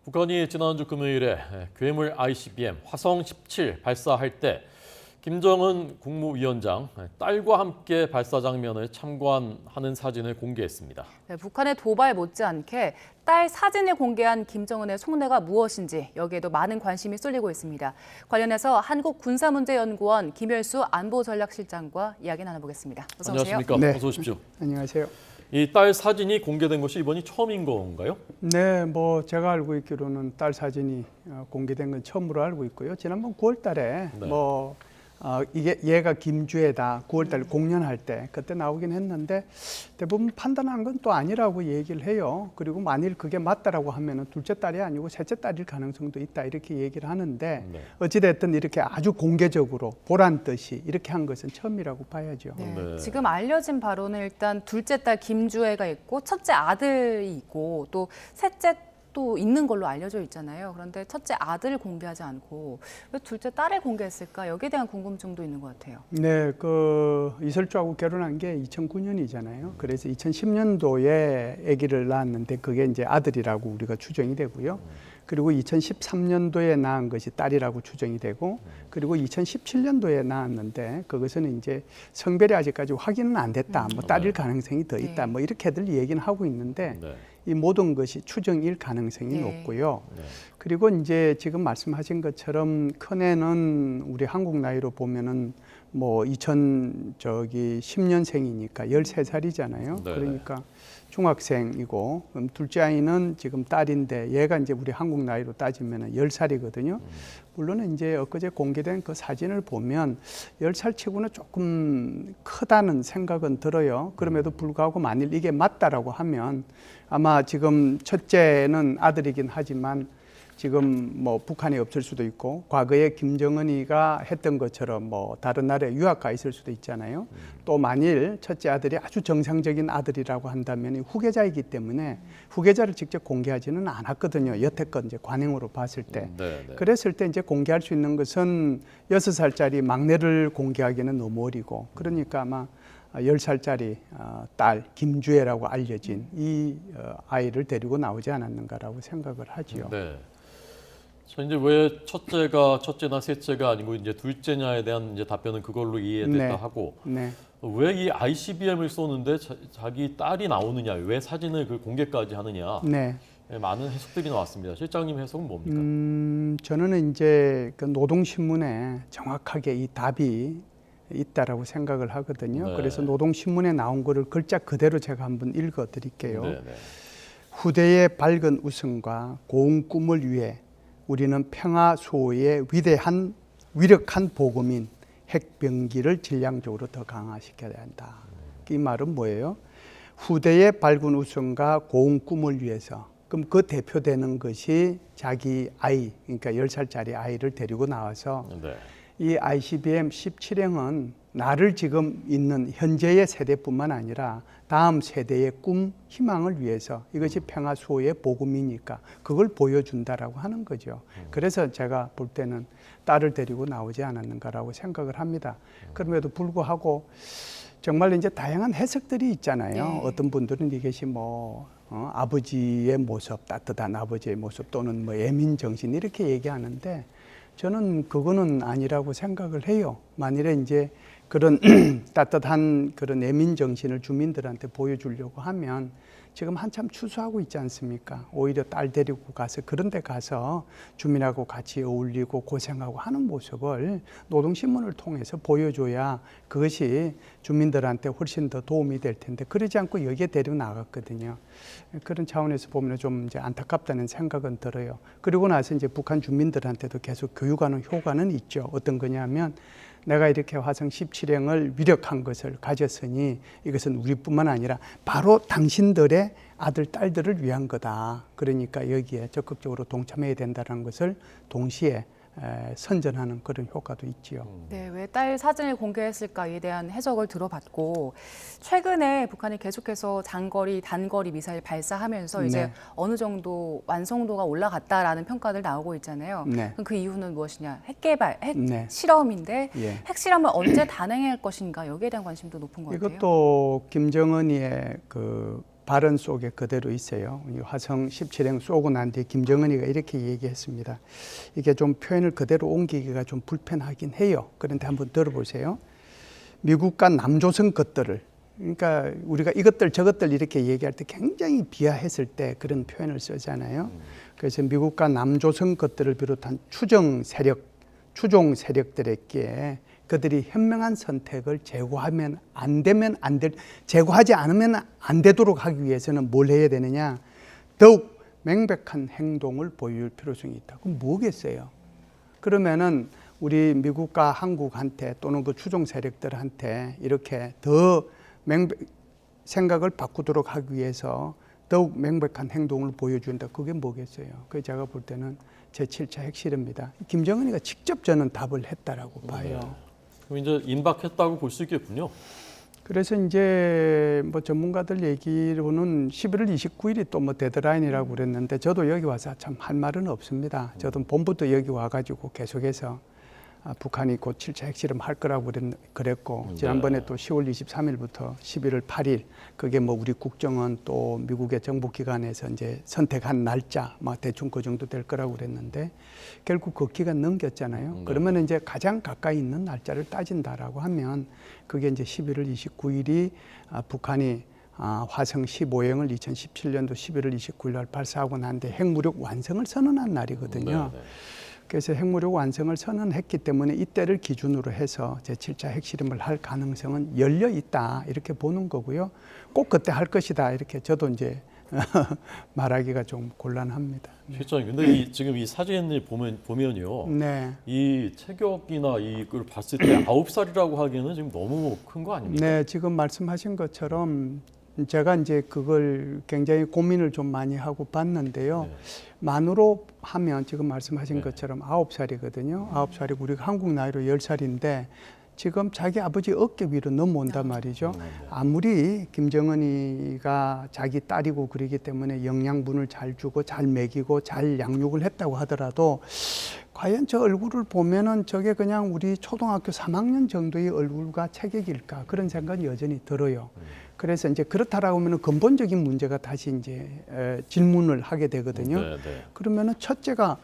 북한이 지난주 금요일에 괴물 ICBM 화성 17 발사할 때 김정은 국무위원장 딸과 함께 발사 장면을 참관하는 사진을 공개했습니다. 네, 북한의 도발 못지않게 딸 사진을 공개한 김정은의 속내가 무엇인지 여기에도 많은 관심이 쏠리고 있습니다. 관련해서 한국군사문제연구원 김열수 안보전략실장과 이야기 나눠보겠습니다. 어서 오세요. 안녕하십니까? 네. 어서 오십시오. 안녕하세요. 이 딸 사진이 공개된 것이 이번이 처음인 건가요? 네, 제가 알고 있기로는 딸 사진이 공개된 건 처음으로 알고 있고요. 지난번 9월 달에 네. 이게 얘가 김주애다 9월 달에 공연할 때 그때 나오긴 했는데 대부분 판단한 건 또 아니라고 얘기를 해요. 그리고 만일 그게 맞다라고 하면은 둘째 딸이 아니고 셋째 딸일 가능성도 있다 이렇게 얘기를 하는데 네. 어찌됐든 이렇게 아주 공개적으로 보란 듯이 이렇게 한 것은 처음이라고 봐야죠. 네, 네. 지금 알려진 바로는 일단 둘째 딸 김주애가 있고 첫째 아들이 있고 또 셋째 또 있는 걸로 알려져 있잖아요. 그런데 첫째 아들을 공개하지 않고 왜 둘째 딸을 공개했을까? 여기에 대한 궁금증도 있는 것 같아요. 네, 이설주하고 결혼한 게 2009년이잖아요. 그래서 2010년도에 아기를 낳았는데 그게 이제 아들이라고 우리가 추정이 되고요. 그리고 2013년도에 낳은 것이 딸이라고 추정이 되고, 그리고 2017년도에 낳았는데 그것은 이제 성별이 아직까지 확인은 안 됐다. 딸일 가능성이 더 있다. 네. 이렇게들 얘기는 하고 있는데 네. 이 모든 것이 추정일 가능성이 네. 높고요. 네. 그리고 이제 지금 말씀하신 것처럼 큰애는 우리 한국 나이로 보면은 2010년생이니까 13살이잖아요. 네. 그러니까 중학생이고, 그럼 둘째 아이는 지금 딸인데 얘가 이제 우리 한국 나이로 따지면은 10살이거든요. 물론 이제 엊그제 공개된 그 사진을 보면 10살 치고는 조금 크다는 생각은 들어요. 그럼에도 불구하고 만일 이게 맞다라고 하면 아마 지금 첫째는 아들이긴 하지만 지금 북한에 없을 수도 있고 과거에 김정은이가 했던 것처럼 다른 나라에 유학 가 있을 수도 있잖아요. 또 만일 첫째 아들이 아주 정상적인 아들이라고 한다면 후계자이기 때문에 후계자를 직접 공개하지는 않았거든요. 여태껏 이제 관행으로 봤을 때. 네. 네. 그랬을 때 이제 공개할 수 있는 것은 6살짜리 막내를 공개하기는 너무 어리고, 그러니까 아마 10살짜리 딸 김주애라고 알려진 이 아이를 데리고 나오지 않았는가라고 생각을 하지요. 네. 자, 이제 왜 첫째나 셋째가 아니고 이제 둘째냐에 대한 이제 답변은 그걸로 이해됐다 네. 하고, 네. 왜 이 ICBM을 쏘는데 자기 딸이 나오느냐, 왜 사진을 그 공개까지 하느냐, 네. 많은 해석들이 나왔습니다. 실장님 해석은 뭡니까? 저는 이제 그 노동신문에 정확하게 이 답이 있다라고 생각을 하거든요. 네. 그래서 노동신문에 나온 거를 글자 그대로 제가 한번 읽어 드릴게요. 네. 후대의 밝은 웃음과 고운 꿈을 위해 우리는 평화 수호의 위력한 복음인 핵병기를 질량적으로 더 강화시켜야 한다. 이 말은 뭐예요? 후대의 밝은 웃음과 고운 꿈을 위해서. 그럼 그 대표되는 것이 자기 아이, 그러니까 10살짜리 아이를 데리고 나와서 네. 이 ICBM 17형은 나를 지금 있는 현재의 세대뿐만 아니라 다음 세대의 꿈, 희망을 위해서 이것이 평화 수호의 복음이니까 그걸 보여준다라고 하는 거죠. 그래서 제가 볼 때는 딸을 데리고 나오지 않았는가라고 생각을 합니다. 그럼에도 불구하고 정말 이제 다양한 해석들이 있잖아요. 네. 어떤 분들은 이것이 아버지의 모습, 따뜻한 아버지의 모습 또는 애민 정신 이렇게 얘기하는데 저는 그거는 아니라고 생각을 해요. 만일에 이제 그런 따뜻한 그런 애민 정신을 주민들한테 보여주려고 하면 지금 한참 추수하고 있지 않습니까? 오히려 딸 데리고 가서 그런 데 가서 주민하고 같이 어울리고 고생하고 하는 모습을 노동신문을 통해서 보여줘야 그것이 주민들한테 훨씬 더 도움이 될 텐데 그러지 않고 여기에 데리고 나갔거든요. 그런 차원에서 보면 좀 이제 안타깝다는 생각은 들어요. 그리고 나서 이제 북한 주민들한테도 계속 교육하는 효과는 있죠. 어떤 거냐면 내가 이렇게 화성 17형을 위력한 것을 가졌으니 이것은 우리뿐만 아니라 바로 당신들의 아들, 딸들을 위한 거다. 그러니까 여기에 적극적으로 동참해야 된다는 것을 동시에 선전하는 그런 효과도 있지요. 네, 왜 딸 사진을 공개했을까에 대한 해석을 들어봤고 최근에 북한이 계속해서 장거리, 단거리 미사일 발사하면서 이제 네. 어느 정도 완성도가 올라갔다라는 평가들 나오고 있잖아요. 네. 그럼 그 이유는 무엇이냐? 핵 개발, 핵 네. 실험인데 예. 핵 실험을 언제 단행할 것인가 여기에 대한 관심도 높은 것 같아요. 이것도 김정은이의 그 발언 속에 그대로 있어요. 이 화성 17행 쏘고 난 뒤에 김정은이가 이렇게 얘기했습니다. 이게 좀 표현을 그대로 옮기기가 좀 불편하긴 해요. 그런데 한번 들어보세요. 미국과 남조선 것들을, 그러니까 우리가 이것들 저것들 이렇게 얘기할 때 굉장히 비하했을 때 그런 표현을 쓰잖아요. 그래서 미국과 남조선 것들을 비롯한 추종 세력들에게 그들이 현명한 선택을 제고하면 안 되면 안 될, 제고하지 않으면 안 되도록 하기 위해서는 뭘 해야 되느냐? 더욱 명백한 행동을 보일 필요성이 있다. 그럼 뭐겠어요? 그러면은 우리 미국과 한국한테 또는 그 추종 세력들한테 이렇게 더 생각을 바꾸도록 하기 위해서 더욱 명백한 행동을 보여준다. 그게 뭐겠어요? 그 제가 볼 때는 제7차 핵실험입니다. 김정은이가 직접 저는 답을 했다라고 봐요. 네. 그럼 이제 임박했다고 볼 수 있겠군요. 그래서 이제 뭐 전문가들 얘기로는 11월 29일이 또 뭐 데드라인이라고 그랬는데 저도 여기 와서 참 할 말은 없습니다. 저도 봄부터 여기 와가지고 계속해서 북한이 곧 7차 핵실험 할 거라고 그랬고 지난번에 또 10월 23일부터 11월 8일 그게 뭐 우리 국정원 또 미국의 정보기관에서 이제 선택한 날짜 막 대충 그 정도 될 거라고 그랬는데 결국 그 기간 넘겼잖아요. 그러면 이제 가장 가까이 있는 날짜를 따진다라고 하면 그게 이제 11월 29일이 북한이 화성 15행을 2017년도 11월 29일 날 발사하고 난 뒤에 핵무력 완성을 선언한 날이거든요. 그래서 핵무력 완성을 선언했기 때문에 이때를 기준으로 해서 제7차 핵실험을 할 가능성은 열려 있다 이렇게 보는 거고요. 꼭 그때 할 것이다 이렇게 저도 이제 말하기가 좀 곤란합니다. 실장님, 근데 지금 이 사진을 보면요, 네. 이 체격이나 이걸 봤을 때 9살이라고 하기에는 지금 너무 큰 거 아닙니까? 네, 지금 말씀하신 것처럼 제가 이제 그걸 굉장히 고민을 좀 많이 하고 봤는데요. 네. 만으로 하면 지금 말씀하신 네. 것처럼 9살이거든요. 9살이고 우리가 한국 나이로 10살인데 지금 자기 아버지 어깨 위로 넘어온단 말이죠. 아무리 김정은이가 자기 딸이고 그러기 때문에 영양분을 잘 주고 잘 먹이고 잘 양육을 했다고 하더라도 과연 저 얼굴을 보면은 저게 그냥 우리 초등학교 3학년 정도의 얼굴과 체격일까 그런 생각이 여전히 들어요. 그래서 이제 그렇다라고 하면 근본적인 문제가 다시 이제 질문을 하게 되거든요. 그러면은 첫째가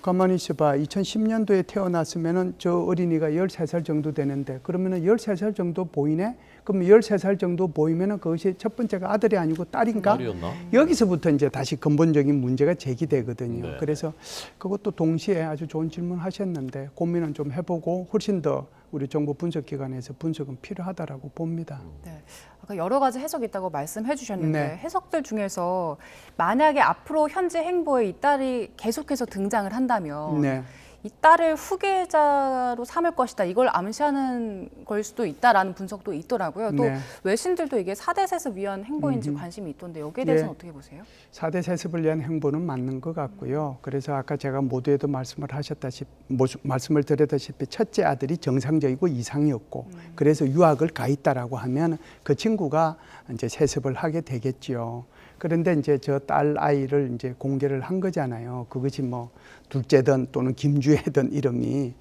가만히 있어봐. 2010년도에 태어났으면은 저 어린이가 13살 정도 되는데 그러면은 13살 정도 보이네? 그럼 13살 정도 보이면은 그것이 첫 번째가 아들이 아니고 딸인가? 딸이었나? 여기서부터 이제 다시 근본적인 문제가 제기되거든요. 네. 그래서 그것도 동시에 아주 좋은 질문 하셨는데 고민은 좀 해보고 훨씬 더 우리 정보 분석기관에서 분석은 필요하다라고 봅니다. 네. 아까 여러 가지 해석이 있다고 말씀해 주셨는데 네. 해석들 중에서 만약에 앞으로 현재 행보에 이 딸이 계속해서 등장을 한다면 네. 이 딸을 후계자로 삼을 것이다. 이걸 암시하는 걸 수도 있다라는 분석도 있더라고요. 또 네. 외신들도 이게 4대 세습 위한 행보인지 관심이 있던데 여기에 대해서는 예. 어떻게 보세요? 4대 세습을 위한 행보는 맞는 것 같고요. 그래서 아까 제가 모두에도 말씀을 드렸다시피 첫째 아들이 정상적이고 이상이었고 그래서 유학을 가 있다라고 하면 그 친구가 이제 세습을 하게 되겠지요. 그런데 이제 저 딸 아이를 이제 공개를 한 거잖아요. 그것이 뭐 둘째든 또는 김주혜든 이름이.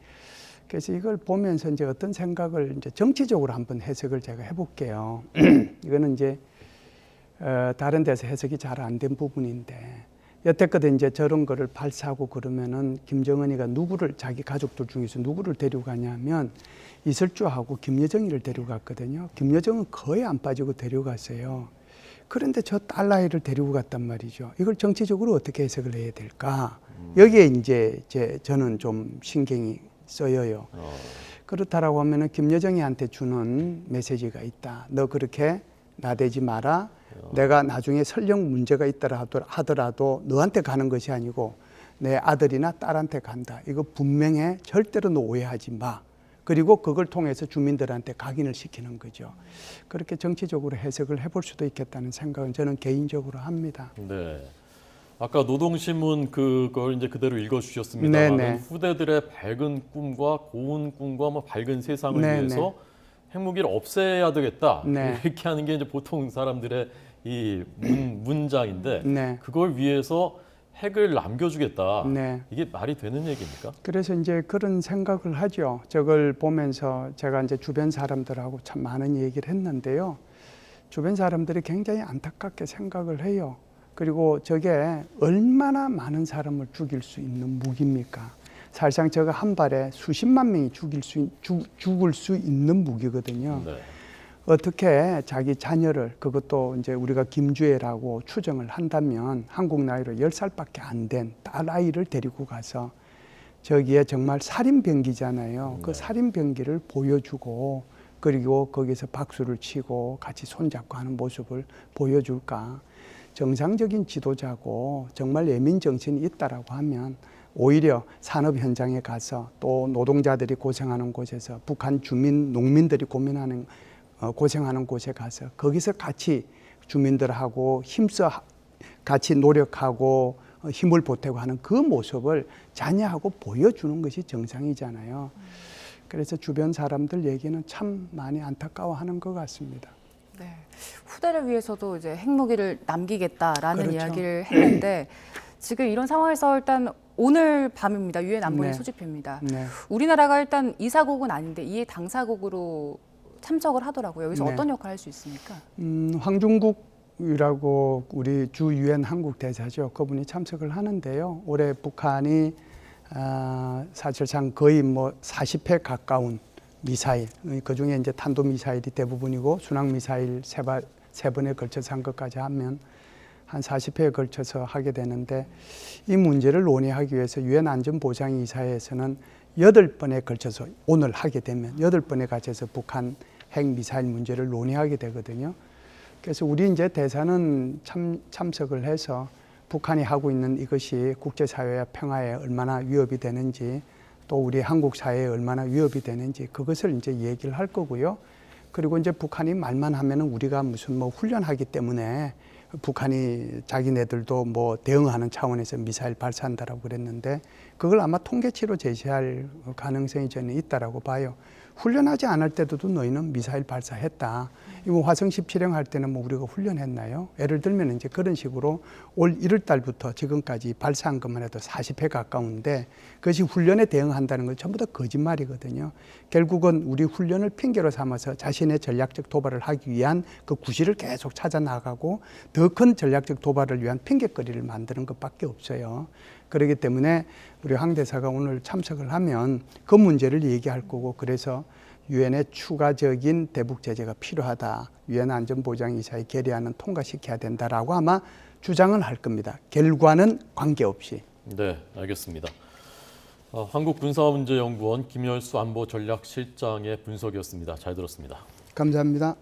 그래서 이걸 보면서 이제 어떤 생각을 이제 정치적으로 한번 해석을 제가 해볼게요. 이거는 이제 다른 데서 해석이 잘 안 된 부분인데 여태껏 이제 저런 거를 발사하고 그러면은 김정은이가 누구를 자기 가족들 중에서 누구를 데려가냐면 이슬주하고 김여정이를 데려갔거든요. 김여정은 거의 안 빠지고 데려갔어요. 그런데 저 딸 아이를 데리고 갔단 말이죠. 이걸 정치적으로 어떻게 해석을 해야 될까? 여기에 이제 저는 좀 신경이 쓰여요. 그렇다라고 하면은 김여정이한테 주는 메시지가 있다. 너 그렇게 나대지 마라. 내가 나중에 설령 문제가 있더라 하더라도 너한테 가는 것이 아니고 내 아들이나 딸한테 간다. 이거 분명해. 절대로 너 오해하지 마. 그리고 그걸 통해서 주민들한테 각인을 시키는 거죠. 그렇게 정치적으로 해석을 해볼 수도 있겠다는 생각은 저는 개인적으로 합니다. 네. 아까 노동신문 그걸 이제 그대로 읽어주셨습니다만 네네. 후대들의 밝은 꿈과 고운 꿈과 뭐 밝은 세상을 네네. 위해서 핵무기를 없애야 되겠다 네. 이렇게 하는 게 이제 보통 사람들의 이 문장인데 네. 그걸 위해서 핵을 남겨주겠다. 네. 이게 말이 되는 얘기입니까? 그래서 이제 그런 생각을 하죠. 저걸 보면서 제가 이제 주변 사람들하고 참 많은 얘기를 했는데요. 주변 사람들이 굉장히 안타깝게 생각을 해요. 그리고 저게 얼마나 많은 사람을 죽일 수 있는 무기입니까? 사실상 저거 한 발에 수십만 명이 죽을 수 있는 무기거든요. 네. 어떻게 자기 자녀를, 그것도 이제 우리가 김주애라고 추정을 한다면 한국 나이로 10살밖에 안 된 딸아이를 데리고 가서 저기에 정말 살인병기잖아요. 그 살인병기를 보여주고 그리고 거기서 박수를 치고 같이 손잡고 하는 모습을 보여줄까? 정상적인 지도자고 정말 예민 정신이 있다라고 하면 오히려 산업 현장에 가서 또 노동자들이 고생하는 곳에서 북한 주민, 농민들이 고생하는 곳에 가서 거기서 같이 주민들하고 힘써 같이 노력하고 힘을 보태고 하는 그 모습을 자녀하고 보여주는 것이 정상이잖아요. 그래서 주변 사람들 얘기는 참 많이 안타까워하는 것 같습니다. 네. 후대를 위해서도 이제 핵무기를 남기겠다라는 그렇죠. 이야기를 했는데 지금 이런 상황에서 일단 오늘 밤입니다. 유엔 안보리 네. 소집회입니다. 네. 우리나라가 일단 이사국은 아닌데 이에 당사국으로 참석을 하더라고요. 여기서 네. 어떤 역할을 할 수 있습니까? 황중국이라고 우리 주 유엔 한국 대사죠. 그분이 참석을 하는데요. 올해 북한이 사실상 거의 뭐 40회 가까운 미사일, 그 중에 이제 탄도 미사일이 대부분이고 순항 미사일 세 번에 걸쳐서 한 것까지 하면 한 40회에 걸쳐서 하게 되는데 이 문제를 논의하기 위해서 유엔 안전보장이사회에서는 8번에 걸쳐서 오늘 하게 되면 8번에 걸쳐서 북한 핵 미사일 문제를 논의하게 되거든요. 그래서 우리 이제 대사는 참석을 해서 북한이 하고 있는 이것이 국제사회와 평화에 얼마나 위협이 되는지 또 우리 한국 사회에 얼마나 위협이 되는지 그것을 이제 얘기를 할 거고요. 그리고 이제 북한이 말만 하면은 우리가 무슨 뭐 훈련하기 때문에 북한이 자기네들도 뭐 대응하는 차원에서 미사일 발사한다라고 그랬는데 그걸 아마 통계치로 제시할 가능성이 저는 있다라고 봐요. 훈련하지 않을 때도 너희는 미사일 발사했다. 이거 화성 17형 할 때는 뭐 우리가 훈련했나요? 예를 들면 이제 그런 식으로 올 1월 달부터 지금까지 발사한 것만 해도 40회 가까운데 그것이 훈련에 대응한다는 건 전부 다 거짓말이거든요. 결국은 우리 훈련을 핑계로 삼아서 자신의 전략적 도발을 하기 위한 그 구실을 계속 찾아 나가고 더 큰 전략적 도발을 위한 핑계거리를 만드는 것밖에 없어요. 그렇기 때문에 우리 황 대사가 오늘 참석을 하면 그 문제를 얘기할 거고 그래서 유엔의 추가적인 대북 제재가 필요하다. 유엔 안전보장이사회 결의안은 통과시켜야 된다라고 아마 주장을 할 겁니다. 결과는 관계없이. 네, 알겠습니다. 한국군사문제연구원 김열수 안보전략실장의 분석이었습니다. 잘 들었습니다. 감사합니다.